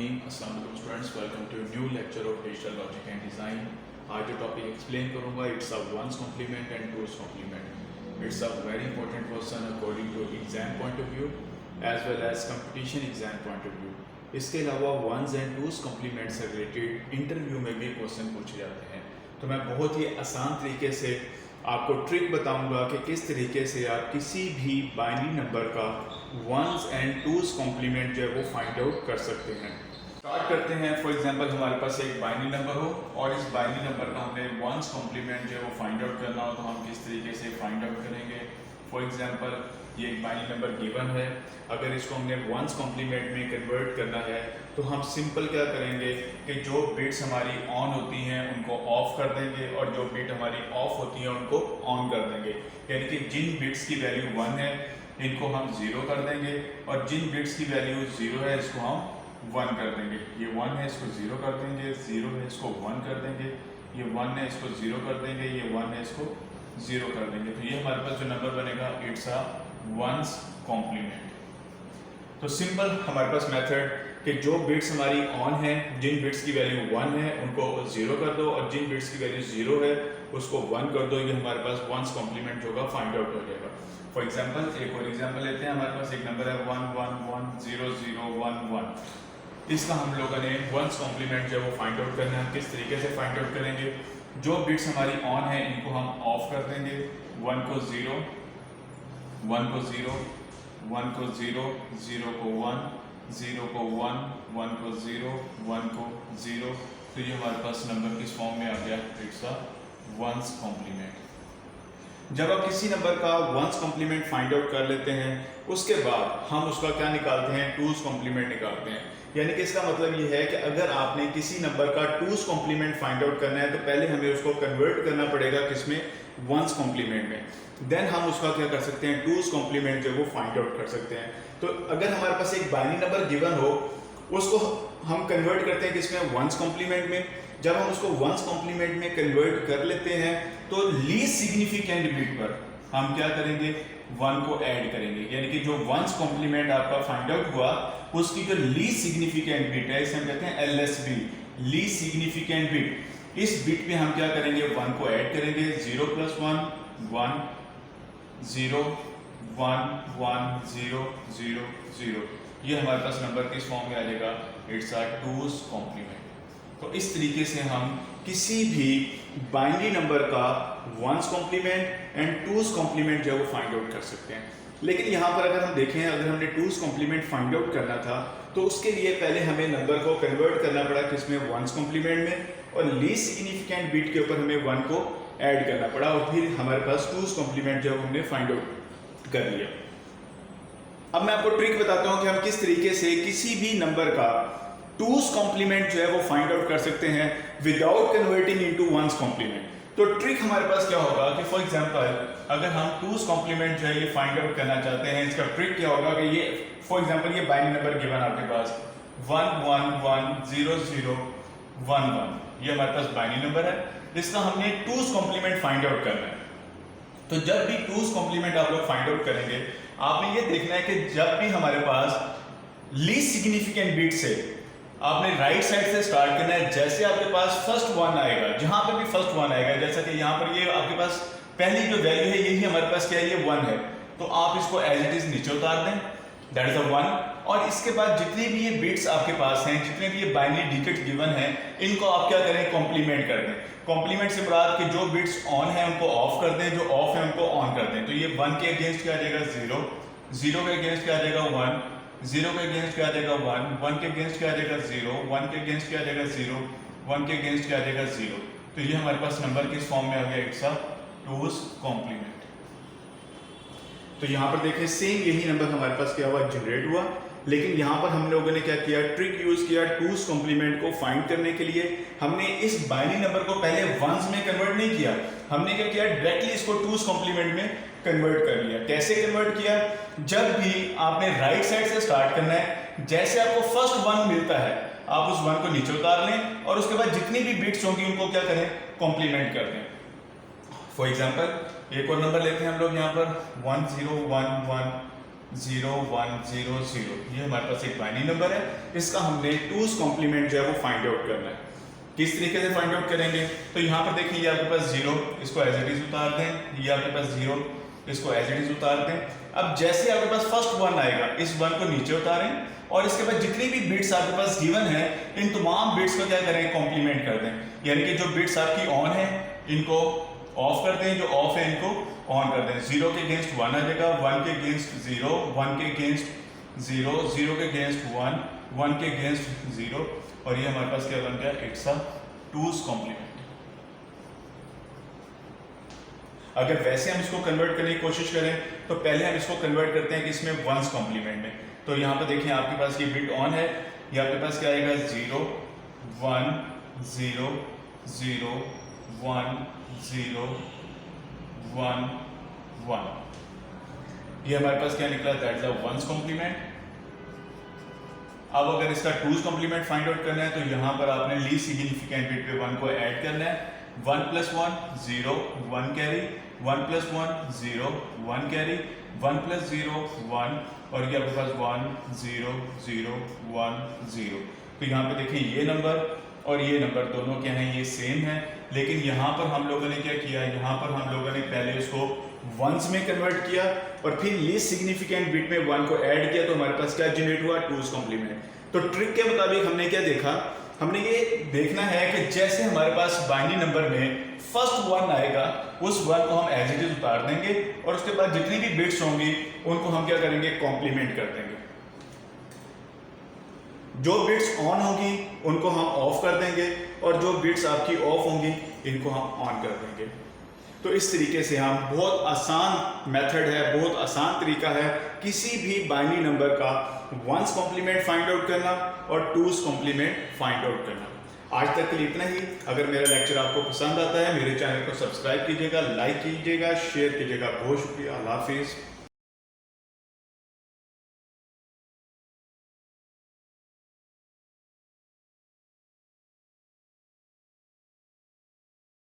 Bismillahirrahmanirrahim. Assalamualaikum students, welcome to a new lecture of digital logic and design. आज जो topic explain करूंगा it's a ones complement and two's complement. It's a very important question according to exam point of view as well as competition exam point of view. इसके अलावा ones and two's complement से related interview में भी question पूछे जाते हैं. तो मैं बहुत ही आसान तरीके से आपको ट्रिक बताऊंगा कि किस तरीके से आप किसी भी बाइनरी नंबर का वंस एंड टूज कॉम्प्लीमेंट जो है वो फाइंड आउट कर सकते हैं. स्टार्ट करते हैं. फॉर एग्जांपल हमारे पास एक बाइनरी नंबर हो और इस बाइनरी नंबर का हमने वंस कॉम्प्लीमेंट जो है वो फाइंड आउट करना हो तो हम किस तरीके से फाइंड आउट करेंगे. फॉर एग्जांपल ये एक बाइनरी नंबर गिवन है. अगर इसको हमने वंस कॉम्प्लीमेंट में कन्वर्ट करना है तो हम सिंपल क्या करेंगे कि जो बिट्स हमारी ऑन होती हैं उनको ऑफ कर देंगे और जो बिट हमारी ऑफ होती हैं उनको ऑन कर देंगे. यानी कि जिन बिट्स की वैल्यू 1 है इनको हम 0 कर देंगे और जिन बिट्स की वैल्यू 0 है इसको हम 1 कर देंगे. ये 1 है इसको 0 कर देंगे, 0 है इसको 1 कर देंगे, ये 1 है इसको 0 कर देंगे, ये 1 है इसको 0 कर देंगे. तो ये हमारे पास जो नंबर बनेगा इट्स अ वंस कॉम्प्लीमेंट. तो सिंपल हमारे पास मेथड कि जो बिट्स हमारी ऑन है जिन बिट्स की वैल्यू 1 है उनको 0 कर दो और जिन बिट्स की वैल्यू 0 है उसको 1 कर दो. ये हमारे पास वंस कॉम्प्लीमेंट होगा फाइंड आउट हो जाएगा. फॉर एग्जांपल एक और एग्जांपल लेते हैं. हमारे पास एक नंबर है 1 1 1 0 0 1 1. इसका हम लोगों ने वंस कॉम्प्लीमेंट जो है वो फाइंड आउट करना है. किस तरीके से फाइंड आउट करेंगे. जो बिट्स हमारी ऑन है इनको हम ऑफ कर देंगे. 1 को 0, 1 को 0, 1 को 0, 0 को 1, 0 को 1, 1 को 0, 1 को 0. तो ये हमारे पास नंबर किस फॉर्म में आ गया. It's a ones complement. जब आप किसी नंबर का वंस कॉम्प्लीमेंट फाइंड आउट कर लेते हैं उसके बाद हम उसका क्या निकालते हैं, टूज कॉम्प्लीमेंट निकालते हैं. यानी कि इसका मतलब ये है कि अगर आपने किसी नंबर का टूज कॉम्प्लीमेंट फाइंड आउट करना है तो पहले हमें उसको कन्वर्ट करना पड़ेगा किसमें, वंस कॉम्प्लीमेंट में. देन हम उसका क्या कर सकते हैं, टूज कॉम्प्लीमेंट जो वो फाइंड आउट कर सकते हैं. तो अगर हमारे पास एक बाइनरी नंबर गिवन हो उसको हम कन्वर्ट करते हैं किसमें, वंस कॉम्प्लीमेंट में. जब हम उसको वंस कॉम्प्लीमेंट में कन्वर्ट कर लेते हैं तो लीस्ट सिग्निफिकेंट बिट पर हम क्या करेंगे, 1 को ऐड करेंगे. यानी कि जो वंस कॉम्प्लीमेंट आपका फाइंड आउट हुआ उसकी जो लीस्ट सिग्निफिकेंट बिट है इसे हम कहते हैं LSB, लीस्ट सिग्निफिकेंट बिट. इस बिट पे हम क्या करेंगे, 1 को ऐड करेंगे. 0 + 1 1 0 1 1 0 0 0. ये हमारे पास नंबर किस फॉर्म में आ जाएगा, इट्स अ टूज कॉम्प्लीमेंट. तो इस तरीके से हम किसी भी बाइनरी नंबर का ones complement and two's complement जो है वो फाइंड आउट कर सकते हैं. लेकिन यहाँ पर अगर हम देखें, अगर हमने टूज कॉम्प्लीमेंट फाइंड आउट करना था तो उसके लिए पहले हमें नंबर को कन्वर्ट करना पड़ा किसमें, वंस कॉम्प्लीमेंट में. और लीस्ट सिग्निफिकेंट बिट के ऊपर हमें 1 को ऐड करना पड़ा और फिर हमारे पास टूज कॉम्प्लीमेंट जो हमने फाइंड आउट कर लिया. अब मैं आपको ट्रिक बताता हूँ कि हम किस तरीके से किसी भी नंबर का टूज कॉम्प्लीमेंट जो है वो फाइंड आउट कर सकते हैं without converting into ones complement. तो ट्रिक हमारे पास क्या होगा कि फॉर एग्जांपल अगर हम टूज कॉम्प्लीमेंट जो है ये फाइंड आउट करना चाहते हैं, इसका ट्रिक क्या होगा कि ये फॉर एग्जांपल ये बाइनरी नंबर गिवन आपके पास 1 1 1 0 0 1 1. ये हमारे पास बाइनरी नंबर है, इसका हमने टूज कॉम्प्लीमेंट फाइंड आउट करना है. तो जब भी टूज कॉम्प्लीमेंट आप लोग फाइंड आउट करेंगे आपने ये देखना है कि जब भी हमारे पास लीस्ट सिग्निफिकेंट बिट से आपने राइट साइड से स्टार्ट करना है. जैसे आपके पास फर्स्ट 1 आएगा, जहां पर भी फर्स्ट 1 आएगा, जैसा कि यहाँ पर ये आपके पास पहली जो वैल्यू है यही हमारे पास क्या है, ये 1 है. तो आप इसको एज इट इज नीचे उतार दें, दैट इज अ 1. और इसके बाद जितने भी ये बिट्स आपके पास हैं, जितने भी ये बाइनरी डिजिट गिवन है, इनको आप क्या करें, कॉम्प्लीमेंट कर दें. कॉम्प्लीमेंट से मुराद कि जो बिट्स ऑन है उनको ऑफ कर दें, जो ऑफ है उनको ऑन कर दें. तो ये 1 के अगेंस्ट क्या आ जाएगा, 0, 0 के अगेंस्ट क्या आ जाएगा, 1, 0 के अगेंस्ट क्या आ जाएगा, 1, 1 के अगेंस्ट क्या आ जाएगा, 0, 1 के अगेंस्ट क्या आ जाएगा, 0, 1 के अगेंस्ट क्या आ जाएगा, 0. तो ये हमारे पास नंबर किस फॉर्म में आ गया, इट्स अ टूज कॉम्प्लीमेंट. तो यहाँ पर देखें सेम यही नंबर हमारे पास क्या हुआ, जनरेट हुआ. लेकिन यहाँ पर हम लोगों ने क्या किया, ट्रिक यूज किया टूज कॉम्प्लीमेंट को फाइंड करने के लिए. हमने इस बाइनरी नंबर को पहले वंस में कन्वर्ट नहीं किया, हमने क्या किया, डायरेक्टली इसको टूज कॉम्प्लीमेंट में कन्वर्ट कर लिया. कैसे कन्वर्ट किया, जब भी आपने राइट साइड से स्टार्ट करना है, जैसे आपको फर्स्ट 1 मिलता है आप उस 1 को नीचे उतार लें और उसके बाद जितनी भी बिट्स होंगी उनको क्या करें, कॉम्प्लीमेंट कर दें. फॉर एग्जांपल एक और नंबर लेते हैं हम लोग यहाँ पर 1 0 1 1 0 1 0 0, ये हमारे पास एक बाइनरी नंबर है। इसका हमने टूज कॉम्प्लीमेंट जो है वो फाइंड आउट करना है। किस तरीके से फाइंड आउट करेंगे? तो यहाँ पर देखिए, ये आपके पास 0, इसको एज इट इज उतार दें। ये आपके पास 0, इसको एज इट इज उतार दें। अब जैसे आपके पास फर्स्ट 1 आएगा, इस 1 को नीचे उतारें और इसके बाद जितनी भी बिट्स आपके पास गिवन है, इन तमाम बिट्स को क्या करें? कॉम्प्लीमेंट कर दें। यानी कि जो बिट्स आपकी ऑन है इनको ऑफ कर दें, जो ऑफ है इनको ऑन कर दें। 0 के अगेंस्ट 1 आ जाएगा, 1 के अगेंस्ट 0, 1 के अगेंस्ट 0, 0 के अगेंस्ट 1, 1 के अगेंस्ट 0, और ये हमारे पास क्या बन गया? It's a two's complement. अगर वैसे हम इसको कन्वर्ट करने की कोशिश करें तो पहले हम इसको कन्वर्ट करते हैं कि इसमें वंस कॉम्प्लीमेंट में। तो यहाँ पे देखिए, आपके पास ये बिट ऑन है, ये आपके पास क्या आएगा? 0 1 0 0 1 0 1 1, ये हमारे पास क्या निकला? That is a ones complement. अब अगर इसका टूज कॉम्प्लीमेंट फाइंड आउट करना है तो यहाँ पर आपने लीस्ट सिग्निफिकेंट बिट पे 1 को ऐड करना है। 1 + 1 0 1 कैरी, 1 + 1 0 1 कैरी, 1 + 0 1, और ये आपके पास 1 0 0 1 0। तो यहाँ पे देखिए, ये नंबर और ये नंबर दोनों क्या हैं? ये सेम है। लेकिन यहाँ पर हम लोगों ने क्या किया? यहाँ पर हम लोगों ने पहले इसको वंस में कन्वर्ट किया और फिर लीस्ट सिग्निफिकेंट बिट में 1 को ऐड किया, तो हमारे पास क्या जनरेट हुआ? Twos complement. तो ट्रिक के मुताबिक हमने क्या देखा? हमने ये देखना है कि जैसे हमारे पास बाइनरी नंबर में फर्स्ट 1 आएगा, उस 1 को हम एज इट इज उतार देंगे और उसके बाद जितनी भी बिट्स होंगी उनको हम क्या करेंगे? कॉम्प्लीमेंट कर देंगे। जो बिट्स ऑन होगी उनको हम ऑफ कर देंगे और जो बिट्स आपकी ऑफ होंगी इनको हम ऑन कर देंगे। तो इस तरीके से हम, बहुत आसान मेथड है, बहुत आसान तरीका है किसी भी बाइनरी नंबर का वंस कॉम्प्लीमेंट फाइंड आउट करना और टूज कॉम्प्लीमेंट फाइंड आउट करना। आज तक के लिए इतना ही। अगर मेरा लेक्चर आपको पसंद आता है, मेरे चैनल को सब्सक्राइब कीजिएगा, लाइक कीजिएगा, शेयर कीजिएगा। बहुत शुक्रिया। अल्लाह हाफिज़।